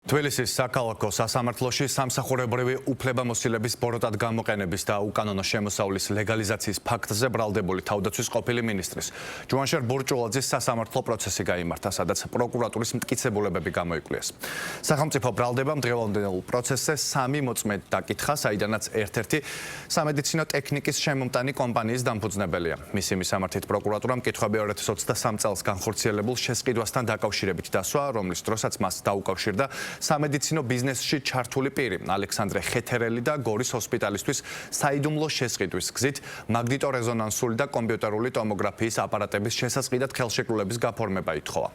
თბილისის საქალაქო სასამართლოში სამსახურებრივი უფლებამოსილების ბოროტად გამოყენების და უკანონო შემოსავლის ლეგალიზაციის ფაქტზე ბრალდებული თავდაცვის ყოფილი მინისტრის ჯუანშერ ბურჭულაძის სასამართლო პროცესი გაიმართა, სადაც პროკურატურის მტკიცებულებები გამოიკვლიეს. სახელმწიფო ბრალდებამ დღევანდელ პროცესზე 3 მოწმედ დაკითხა, საიდანაც ერთ-ერთი სამედიცინო ტექნიკის შემომტანი კომპანიის დამფუძნებელია. მისი მისამართით პროკურატურამ კითხვები 2023 წელს განხორციელებულ შესყიდვასთან დაკავშირებით დასვა, რომლის დროსაც მას დაუკავშირდა სამედიცინო ბიზნესში ჩართული პირი ალექსანდრე ხეთერელი და გორის ჰოსპიტალისთვის საიდუმლო შესყიდვის გზით მაგნიტორეზონანსული და კომპიუტერული ტომოგრაფიის აპარატების შესაწყიდად ხელშეკრულების გაფორმება ითხოვა.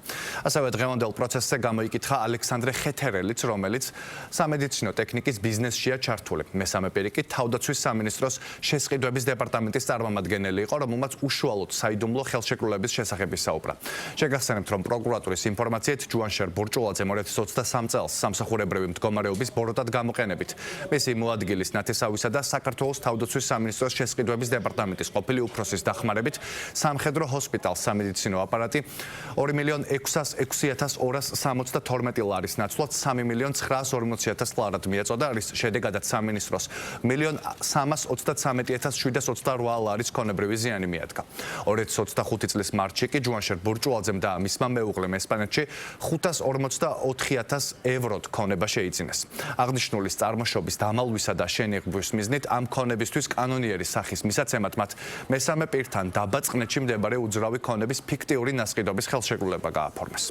ასევე დღევანდელ პროცესზე გამოიკითხა ალექსანდრე ხეთერელიც, რომელიც სამედიცინო ტექნიკის ბიზნესშია ჩართული. მესამე პირი კი თავდაცვის სამინისტროს შესყიდვების დეპარტამენტის წარმომადგენელი იყო, რომელმაც უშუალოდ საიდუმლო ხელშეკრულების შესახებ ისაუბრა. შეგახსენებთ, რომ პროკურატურის ინფორმაციით ჯუანშერ ბურჭულაძე 2023 წელს სამსახურებრივი მდგომარეობის ბოროტად გამოყენებით მისი მოადგილის ნათესავისა და საქართველოს თავდაცვის სამინისტროს შესყიდვების დეპარტამენტის ყოფილი უფროსის დახმარებით სამხედრო ჰოსპიტალს სამედიცინო აპარატი 2.606.272 ლარის ნაცვლად 3.940.000 ლარად მიეწოდა, რის შედეგადაც სამინისტროს 1.333.728 ლარის ქონებრივი ზიანი მიადგა. 2025 წლის მარტში კი ჯუანშერ ბურჭულაძემ და მისმა მეუღლემ ესპანეთში 544.000 ევროთ ქონება შეიძინეს. აღნიშნულის წარმოშობის დამალვისა და შენიღბვის მიზნით ამ ქონებისთვის კანონიერი სახის მისაცემად მათ მესამე პირთან დაბა წყნეთში მდებარე უძრავი ქონების ფიქტიური ნასყიდობის ხელშეკრულება გააფორმეს.